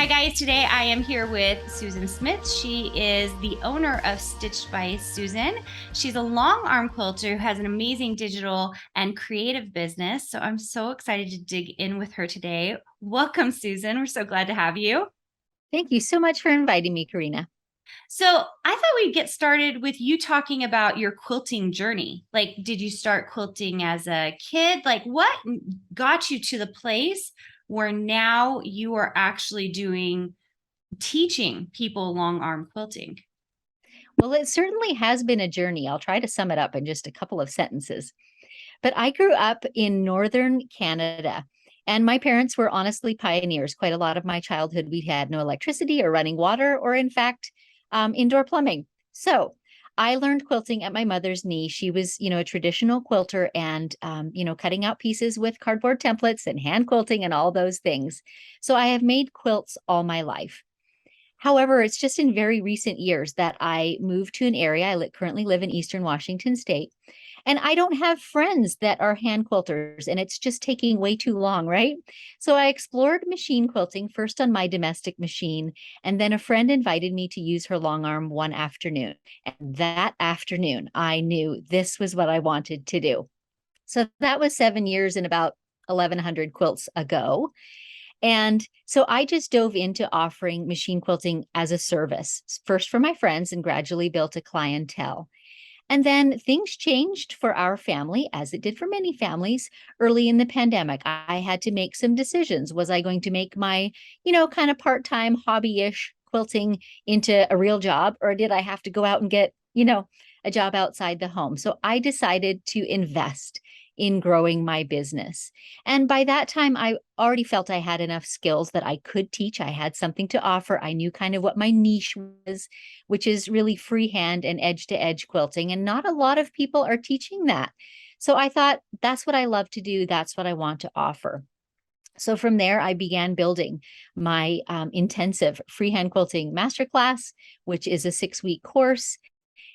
Hi guys, today I am here with Susan Smith. She is the owner of Stitched by Susan. She's a long arm quilter who has an amazing digital and creative business. So I'm so excited to dig in with her today. Welcome, Susan. We're so glad to have you. Thank you so much for inviting me, Carina. So I thought we'd get started with you talking about your quilting journey. Like, did you start quilting as a kid? Like, what got you to the place where now you are actually teaching people long arm quilting? Well, it certainly has been a journey. I'll try to sum it up in just a couple of sentences. But I grew up in northern Canada, and my parents were honestly pioneers. Quite a lot of my childhood, we had no electricity or running water, or in fact, indoor plumbing. So I learned quilting at my mother's knee. She was, a traditional quilter and, cutting out pieces with cardboard templates and hand quilting and all those things. So I have made quilts all my life. However, it's just in very recent years that I moved to an area. Currently live in Eastern Washington State, and I don't have friends that are hand quilters, and it's just taking way too long, right? So I explored machine quilting first on my domestic machine, and then a friend invited me to use her long arm one afternoon. And that afternoon, I knew this was what I wanted to do. So that was 7 years and about 1,100 quilts ago. And so I just dove into offering machine quilting as a service, first for my friends and gradually built a clientele. And then things changed for our family, as it did for many families early in the pandemic. I had to make some decisions. Was I going to make my, kind of part time hobby ish quilting into a real job, or did I have to go out and get, a job outside the home? So I decided to invest in growing my business. And by that time, I already felt I had enough skills that I could teach. I had something to offer. I knew kind of what my niche was, which is really freehand and edge to edge quilting. And not a lot of people are teaching that. So I thought, that's what I love to do. That's what I want to offer. So from there, I began building my intensive freehand quilting masterclass, which is a 6-week course.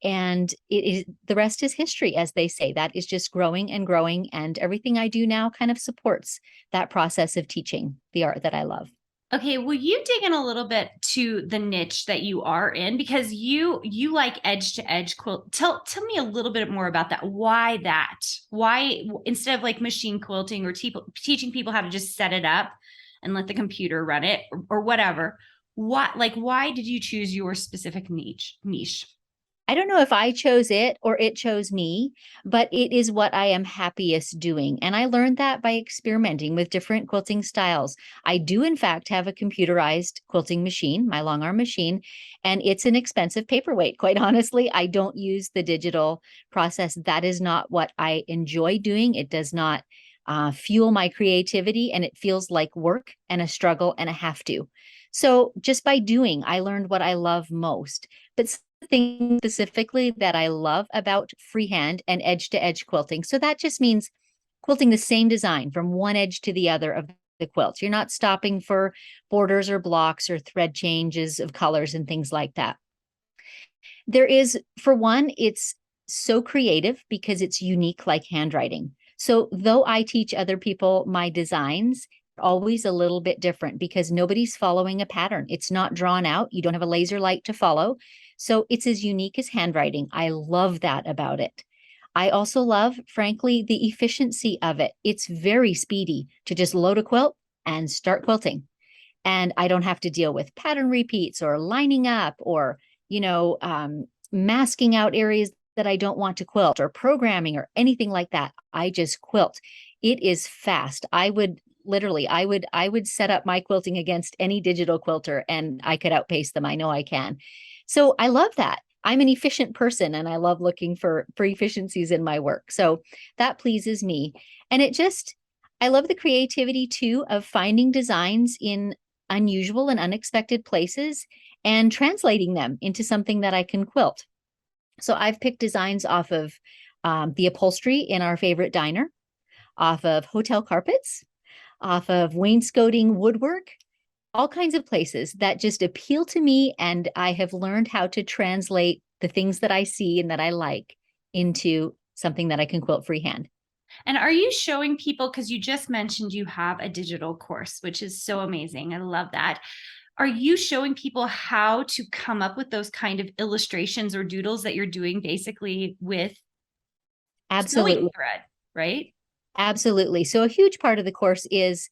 And it is the rest is history, as they say. That is just growing and growing. And everything I do now kind of supports that process of teaching the art that I love. Okay, will you dig in a little bit to the niche that you are in because you like edge to edge quilt. Tell me a little bit more about that. Why that? Why instead of like machine quilting or teaching people how to just set it up and let the computer run it or whatever? Why did you choose your specific niche? I don't know if I chose it or it chose me, but it is what I am happiest doing. And I learned that by experimenting with different quilting styles. I do, in fact, have a computerized quilting machine, my long arm machine, and it's an expensive paperweight. Quite honestly, I don't use the digital process. That is not what I enjoy doing. It does not fuel my creativity, and it feels like work and a struggle and a have to. So just by doing, I learned what I love most. But thing specifically that I love about freehand and edge to edge quilting. So that just means quilting the same design from one edge to the other of the quilt. You're not stopping for borders or blocks or thread changes of colors and things like that. There is, for one, it's so creative because it's unique like handwriting. So though I teach other people my designs, always a little bit different because nobody's following a pattern. It's not drawn out. You don't have a laser light to follow. So it's as unique as handwriting. I love that about it. I also love, frankly, the efficiency of it. It's very speedy to just load a quilt and start quilting. And I don't have to deal with pattern repeats or lining up or, you know, masking out areas that I don't want to quilt or programming or anything like that. I just quilt. It is fast. I would set up my quilting against any digital quilter and I could outpace them. I know I can. So I love that. I'm an efficient person and I love looking for efficiencies in my work. So that pleases me. And I love the creativity too of finding designs in unusual and unexpected places and translating them into something that I can quilt. So I've picked designs off of the upholstery in our favorite diner, off of hotel carpets, off of wainscoting woodwork, all kinds of places that just appeal to me. And I have learned how to translate the things that I see and that I like into something that I can quilt freehand. And are you showing people because you just mentioned you have a digital course, which is so amazing. I love that. are you showing people how to come up with those kind of illustrations or doodles that you're doing basically with sewing Absolutely. thread, right? Absolutely. So a huge part of the course is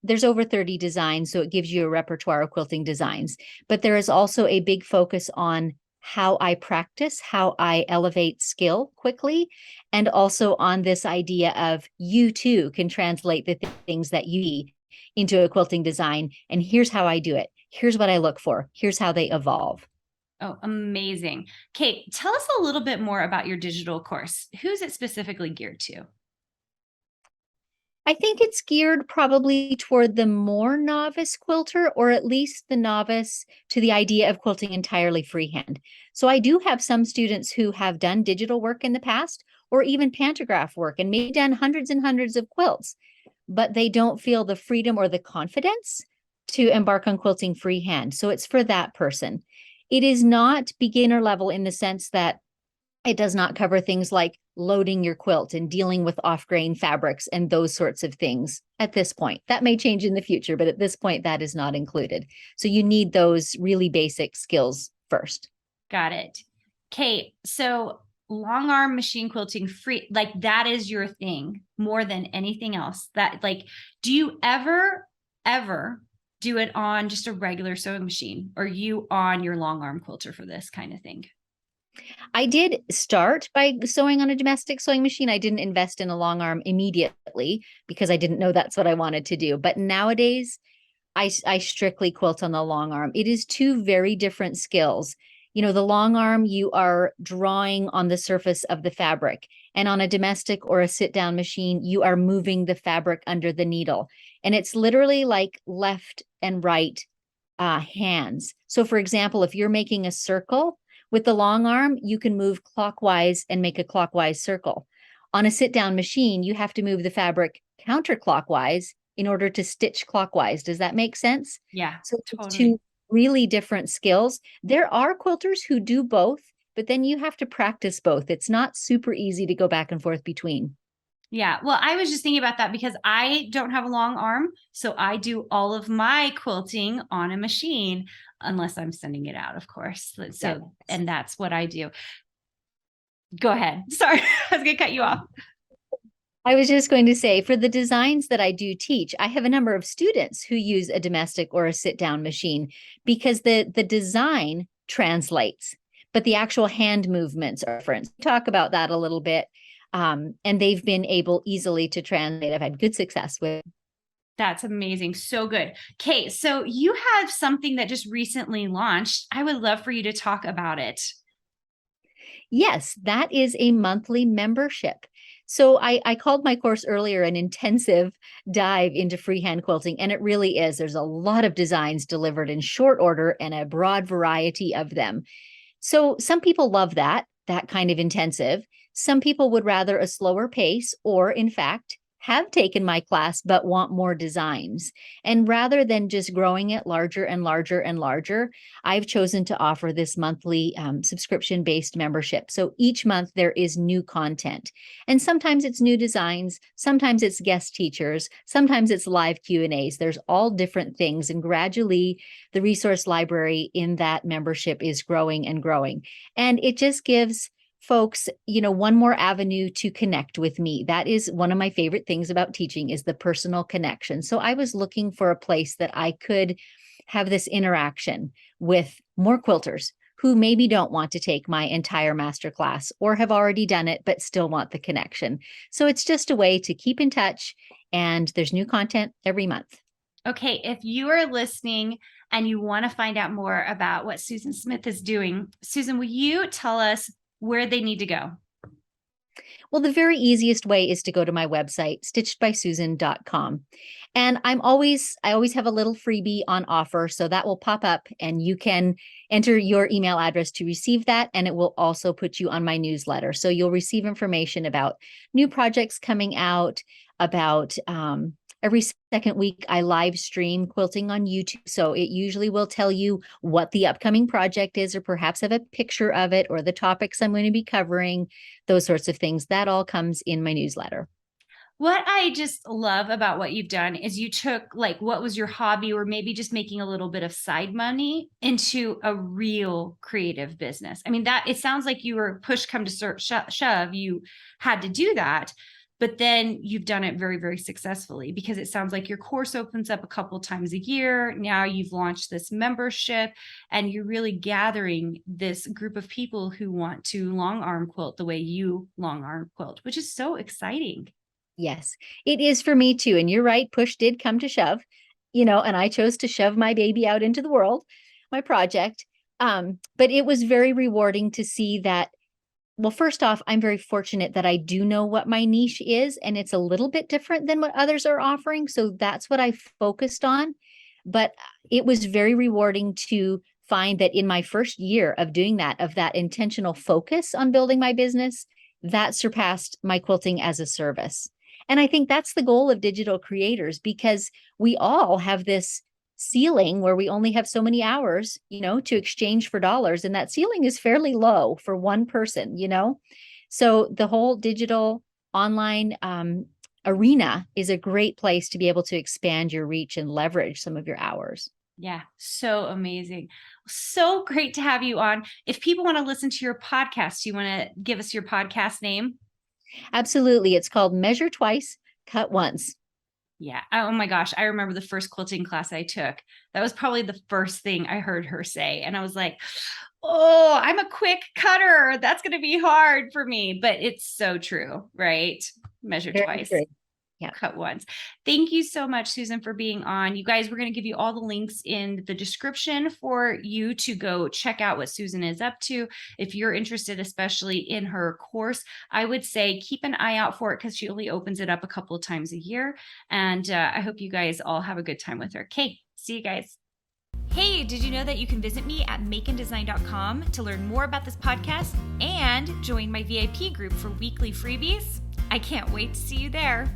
there's over 30 designs, so it gives you a repertoire of quilting designs. But there is also a big focus on how I practice, how I elevate skill quickly, and also on this idea of you too can translate the things that you need into a quilting design. And here's how I do it. Here's what I look for. Here's how they evolve. Oh, amazing. Kate, tell us a little bit more about your digital course. Who's it specifically geared to? I think it's geared probably toward the more novice quilter, or at least the novice to the idea of quilting entirely freehand. So I do have some students who have done digital work in the past, or even pantograph work, and maybe done hundreds and hundreds of quilts, but they don't feel the freedom or the confidence to embark on quilting freehand. So it's for that person. It is not beginner level in the sense that it does not cover things like loading your quilt and dealing with off-grain fabrics and those sorts of things at this point. That may change in the future, but at this point, that is not included. So you need those really basic skills first. Got it. Kate, so long arm machine quilting free, like that is your thing more than anything else. That like, do you ever do it on just a regular sewing machine, or you on your long arm quilter for this kind of thing? I did start by sewing on a domestic sewing machine. I didn't invest in a long arm immediately because I didn't know that's what I wanted to do. But nowadays, I strictly quilt on the long arm. It is two very different skills. You know, the long arm, you are drawing on the surface of the fabric. And on a domestic or a sit down machine, you are moving the fabric under the needle. And it's literally like left and right hands. So, for example, if you're making a circle with the long arm, you can move clockwise and make a clockwise circle. On a sit down machine, you have to move the fabric counterclockwise in order to stitch clockwise. Does that make sense? Yeah, So, it's totally. two really different skills. There are quilters who do both, but then you have to practice both. It's not super easy to go back and forth between. Yeah. Well, I was just thinking about that because I don't have a long arm. So I do all of my quilting on a machine, unless I'm sending it out, of course. Yeah. So, and that's what I do. Go ahead. Sorry, I was going to cut you off. I was just going to say, for the designs that I do teach, I have a number of students who use a domestic or a sit-down machine because the design translates, but the actual hand movements are different. Talk about that a little bit. And they've been able easily to translate. I've had good success with. That's amazing. So good. Okay. So you have something that just recently launched. I would love for you to talk about it. Yes, that is a monthly membership. So I called my course earlier an intensive dive into freehand quilting, and it really is. There's a lot of designs delivered in short order and a broad variety of them. So some people love that kind of intensive. Some people would rather a slower pace, or in fact, have taken my class but want more designs. And rather than just growing it larger and larger and larger, I've chosen to offer this monthly subscription-based membership. So each month there is new content. And sometimes it's new designs, sometimes it's guest teachers, sometimes it's live Q&As. There's all different things. And gradually the resource library in that membership is growing and growing. And it just gives folks, one more avenue to connect with me. That is one of my favorite things about teaching, is the personal connection. So I was looking for a place that I could have this interaction with more quilters who maybe don't want to take my entire masterclass or have already done it, but still want the connection. So it's just a way to keep in touch, and there's new content every month. Okay. If you are listening and you want to find out more about what Susan Smith is doing, Susan, will you tell us where they need to go? Well, the very easiest way is to go to my website, stitchedbysusan.com. And I always have a little freebie on offer. So that will pop up and you can enter your email address to receive that. And it will also put you on my newsletter. So you'll receive information about new projects coming out, about every second week, I live stream quilting on YouTube. So it usually will tell you what the upcoming project is, or perhaps have a picture of it, or the topics I'm going to be covering, those sorts of things. That all comes in my newsletter. What I just love about what you've done is you took like what was your hobby or maybe just making a little bit of side money into a real creative business. I mean, that it sounds like you were push come to shove, you had to do that, but then you've done it very, very successfully because it sounds like your course opens up a couple times a year. Now you've launched this membership and you're really gathering this group of people who want to long arm quilt the way you long arm quilt, which is so exciting. Yes, it is for me too. And you're right, push did come to shove, and I chose to shove my baby out into the world, my project. But it was very rewarding to see that. Well, first off, I'm very fortunate that I do know what my niche is, and it's a little bit different than what others are offering. So that's what I focused on. But it was very rewarding to find that in my first year of doing that, of that intentional focus on building my business, that surpassed my quilting as a service. And I think that's the goal of digital creators because we all have this ceiling where we only have so many hours, to exchange for dollars. And that ceiling is fairly low for one person. So the whole digital online arena is a great place to be able to expand your reach and leverage some of your hours. Yeah, so amazing. So great to have you on. If people want to listen to your podcast, do you want to give us your podcast name? Absolutely. It's called Measure Twice, Cut Once. Yeah. Oh my gosh. I remember the first quilting class I took. That was probably the first thing I heard her say. And I was like, oh, I'm a quick cutter. That's going to be hard for me. But it's so true, right? Measure Very twice. true. Yeah. Cut once. Thank you so much, Susan, for being on. You guys, we're going to give you all the links in the description for you to go check out what Susan is up to. If you're interested, especially in her course, I would say keep an eye out for it because she only opens it up a couple of times a year. And I hope you guys all have a good time with her. Okay, see you guys. Hey, did you know that you can visit me at makeanddesign.com to learn more about this podcast and join my VIP group for weekly freebies? I can't wait to see you there.